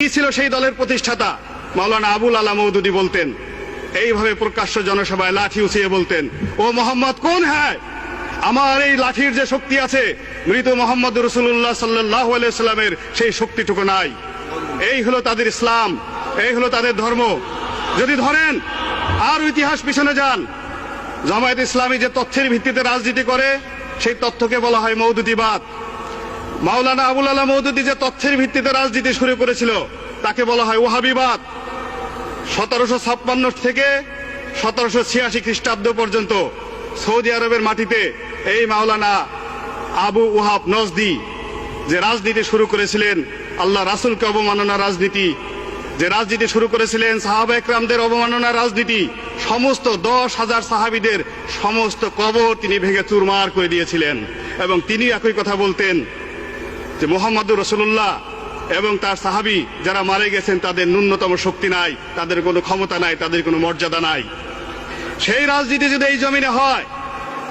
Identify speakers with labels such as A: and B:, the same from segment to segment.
A: কি ছিল সেই দলের প্রতিষ্ঠাতা মাওলানা আবুল আলা মওদুদী বলতেন, এইভাবে প্রকাশ্য জনসভায় লাঠি উঁচিয়ে বলতেন, ও মোহাম্মদ কোন হ্যায়, আমার এই লাঠির যে শক্তি আছে মৃত মোহাম্মদ রাসূলুল্লাহ সাল্লাল্লাহু আলাইহি সাল্লামের সেই শক্তিটুকু নাই। এই হলো তাদের ইসলাম, এই হলো তাদের ধর্ম। যদি ধরেন আর ইতিহাস পিছনে যান, জামায়াত ইসলামী যে তথ্যের ভিত্তিতে রাজনীতি করে সেই তথ্যকে বলা হয় মওদুদিবাদ। মাওলানা আবুল আলা মওদুদী যে তথ্যের ভিত্তিতে রাজনীতি শুরু করেছিল তাকে বলা হয় ওয়াহাবিবাদ। 1756 থেকে 1786 খ্রিস্টাব্দ পর্যন্ত সৌদি আরবের মাটিতে এই মাওলানা আবু ওয়াহাব নজদি যে রাজনীতি শুরু করেছিলেন, আল্লাহ রাসূলকে অবমাননার রাজনীতি, যে রাজনীতি শুরু করেছিলেন সাহাবা একরামদের অবমাননার রাজনীতি, সমস্ত 10,000 সাহাবীদের সমস্ত কবর তিনি ভেঙে চুরমার করে দিয়েছিলেন। এবং তিনি একই কথা বলতেন যে মুহাম্মদুর রাসূলুল্লাহ এবং তার সাহাবী যারা মারা গেছেন তাদের ন্যূনতম শক্তি নাই, তাদের কোনো ক্ষমতা নাই, তাদের কোনো মর্যাদা নাই। সেই রাজনীতি যদি এই জমিনে হয়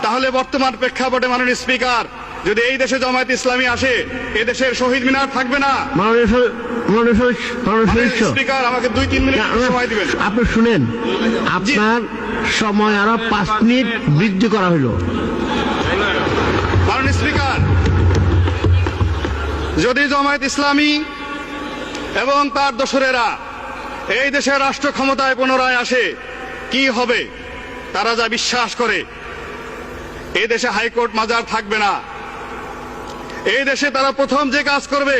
A: তাহলে বর্তমান প্রেক্ষাপটে মাননীয় স্পিকার, যদি এই দেশে জামায়াত ইসলামী আসে এই দেশের শহীদ মিনার থাকবে না। স্পিকার আমাকে 2-3 মিনিট সময় দিবেন।
B: আপনি শুনেন, আপনার সময় আরো 5 মিনিট বৃদ্ধি করা হলো।
A: মাননীয় স্পিকার, যদি জামায়াত ইসলামী এবং তার দোসরেরা এই দেশের রাষ্ট্র ক্ষমতায় পুনরায় আসে কি হবে? তারা যা বিশ্বাস করে এই দেশে হাইকোর্ট মাজার থাকবে না। এই দেশে তারা প্রথম যে কাজ করবে,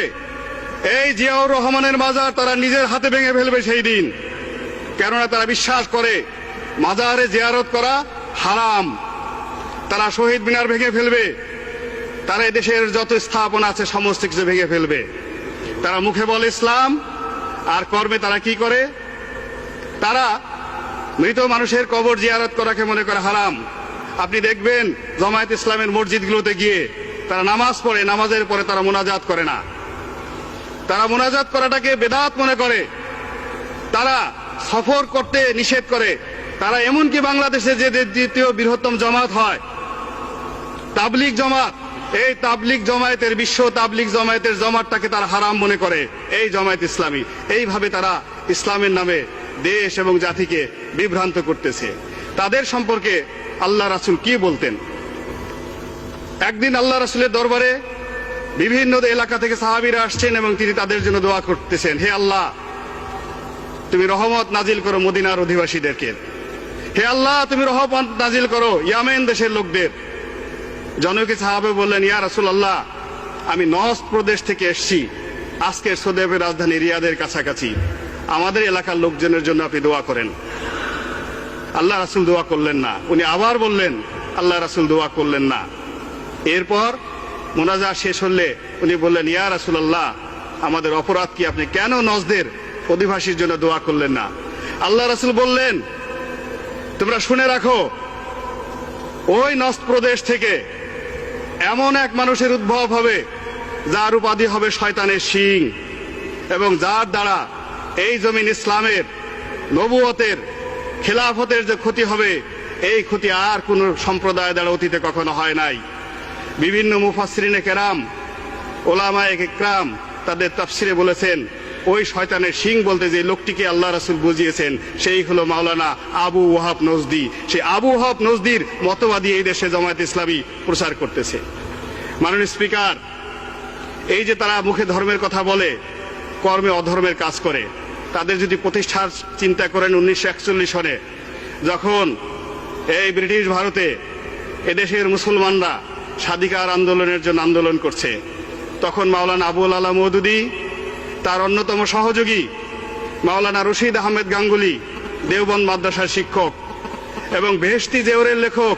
A: এই জিয়াউর রহমানের মাজার তারা নিজের হাতে ভেঙে ফেলবে সেই দিন। কেননা তারা বিশ্বাস করে মাজারে জিয়ারত করা হারাম। তারা শহীদ মিনার ভেঙে ফেলবে, তারা এই দেশের যত স্থাপনা আছে সমস্ত কিছু ভেঙে ফেলবে। তারা মুখে বলে ইসলাম, আর কর্মে তারা কি করে? তারা মৃত মানুষের কবর জিয়ারত করাকে মনে করে হারাম। আপনি দেখবেন জামায়াত ইসলামের মসজিদগুলোতে গিয়ে তারা নামাজ পড়ে, নামাজের পরে তারা মুনাজাত করে না। তারা মুনাজাত করাটাকে বেদাত মনে করে। তারা সফর করতে নিষেধ করে। তারা এমনকি বাংলাদেশে যে দ্বিতীয় বৃহত্তম জামাত হয় তাবলিগ জামাত, এই তাবলিগ জামায়াতের বিশ্ব তাবলিগ জামায়াতের জামাতটাকে তারা হারাম মনে করে এই জামায়াত ইসলামী। এইভাবে তারা ইসলামের নামে দেশ এবং জাতিকে বিভ্রান্ত করতেছে। তাদের সম্পর্কে আল্লাহ রাসূল কি বলতেন? একদিন আল্লাহ রাসূলের দরবারে বিভিন্ন এলাকা থেকে সাহাবীরা আসছেন এবং তিনি তাদের জন্য দোয়া করতেছেন, হে আল্লাহ, তুমি রহমত নাজিল করো মদিনার অধিবাসীদেরকে। হে আল্লাহ, তুমি রহমত নাজিল করো ইয়ামেন দেশের লোকদের। জনকে সাহাবে বললেন, ইয়া রাসূলুল্লাহ, আমি নজদ প্রদেশ থেকে এসেছি, আজকে সৌদি আরবের রাজধানী রিয়াদের কাছাকাছি, আমাদের এলাকার লোকজনের জন্য আপনি দোয়া করেন। আল্লাহ রাসূল দোয়া করলেন না। উনি আবার বললেন, আল্লাহ রাসূল দোয়া করলেন না। এরপর মুনাজাত শেষ হলে উনি বললেন, ইয়া রাসূলুল্লাহ, আমাদের অপরাধ কি, আপনি কেন নজদের অধিবাসীর জন্য দোয়া করলেন না? আল্লাহ রাসূল বললেন, তোমরা শুনে রাখো, ওই নজদ প্রদেশ থেকে এমন এক মানুষের উদ্ভব হবে যার উপাধি হবে শয়তানের শিং, এবং যার দ্বারা এই জমিন ইসলামের, নবুয়তের, খিলাফতের যে ক্ষতি হবে এই ক্ষতি আর কোন সম্প্রদায় দ্বারা অতীতে কখনো হয় নাই। বিভিন্ন মুফাসসিরিনে কেরাম, ওলামায়ে ইকরাম তাদের তাফসিরে বলেছেন, ওই শয়তানের শিং বলতে যে লোকটিকে আল্লাহ রাসূল বুঝিয়েছেন সেই হলো মাওলানা আবু ওয়াহাব নজদি। সেই আবু ওয়াহাব নজদির মতবাদী এই দেশে জামায়াত ইসলামী প্রচার করতেছে। মাননীয় স্পিকার, এই যে তারা মুখে ধর্মের কথা বলে কর্মে অধর্মের কাজ করে, তাদের যদি প্রতিষ্ঠার চিন্তা করেন 1941 সনে যখন এই ব্রিটিশ ভারতে এদেশের মুসলমানরা স্বাধিকার আন্দোলনের জন্য আন্দোলন করছে, তখন মাওলানা আবুল আলা মওদুদী, তার অন্যতম সহযোগী মাওলানা রশিদ আহমেদ গাঙ্গুলি, দেওবন্দ মাদ্রাসার শিক্ষক, এবং বেহেশতি জেওরের লেখক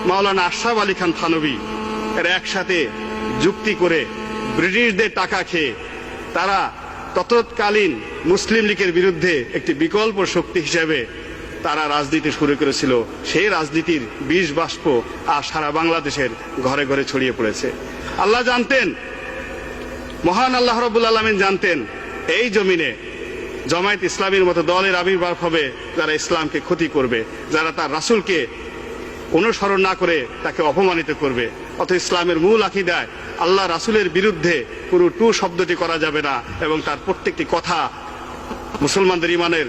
A: মাওলানা আশরাফ আলী খান থানভী, এরা একসাথে যুক্তি করে ব্রিটিশদের টাকা খেয়ে তারা তৎকালীন মুসলিম লীগের বিরুদ্ধে একটি বিকল্প শক্তি হিসেবে তারা রাজনীতি শুরু করেছিল। সেই রাজনীতির বিষ বাষ্প আর সারা বাংলাদেশের ঘরে ঘরে ছড়িয়ে পড়েছে। আল্লাহ জানতেন, মহান আল্লাহ রাব্বুল আলামিন জানতেন এই জমিনে জামায়াত ইসলামীর মতো দলের আবির্ভাব হবে যারা ইসলামকে ক্ষতি করবে, যারা তার রাসূলকে অনুসরণ না করে তাকে অপমানিত করবে। অত ইসলামের মূল আকীদায় আল্লাহ রাসূলের বিরুদ্ধে কোনো টু শব্দটি করা যাবে না, এবং তার প্রত্যেকটি কথা মুসলমানদের ইমানের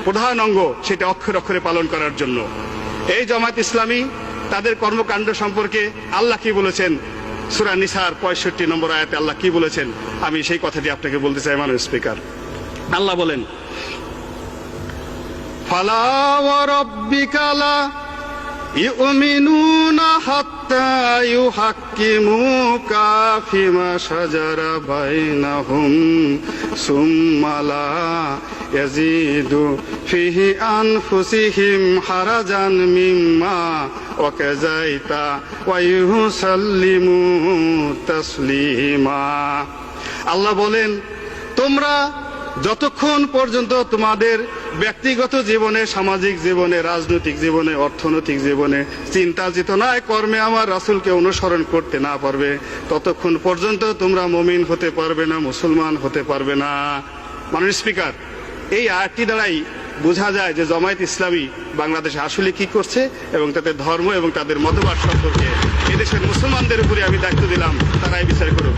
A: প্রধান অঙ্গ, সেটা অক্ষরে অক্ষরে পালন করার জন্য। এই জামায়াত ইসলামী তাদের কর্মকাণ্ড সম্পর্কে আল্লাহ কি বলেছেন, সূরা নিসার 65 নম্বর আয়াতে আল্লাহ কি বলেছেন, আমি সেই কথাটি আপনাকে বলতে চাই মাননীয় স্পিকার। আল্লাহ বলেন, ফালা ওয়া রাব্বিকা লা ইউমিনুনা হাত্তা ইউহাক্কিমুকা ফিমা শাজারা বাইনাহুম সুম্মা লা ইয়াজিদু ফিহি আনফুসিহিম হারাজান মিম্মা ওয়াকাযাইতা ওয়া ইউসাল্লিমু তাসলিমা। আল্লাহ বলেন, তোমরা যতক্ষণ পর্যন্ত তোমাদের ব্যক্তিগত জীবনে, সামাজিক জীবনে, রাজনৈতিক জীবনে, অর্থনৈতিক জীবনে, চিন্তা চেতনায়, কর্মে আমার রাসূলকে অনুসরণ করতে না পারবে, ততক্ষণ পর্যন্ত তোমরা মুমিন হতে পারবে না, মুসলমান হতে পারবে না। মাননীয় স্পিকার, এই আয়াতটি দ্বারাই বোঝা যায় যে জামায়াত ইসলামী বাংলাদেশে আসলে কি করছে, এবং তাদের ধর্ম এবং তাদের মতবাদ সম্পর্কে এদেশের মুসলমানদের উপরে আমি দায়িত্ব দিলাম, তারাই বিচার করুক।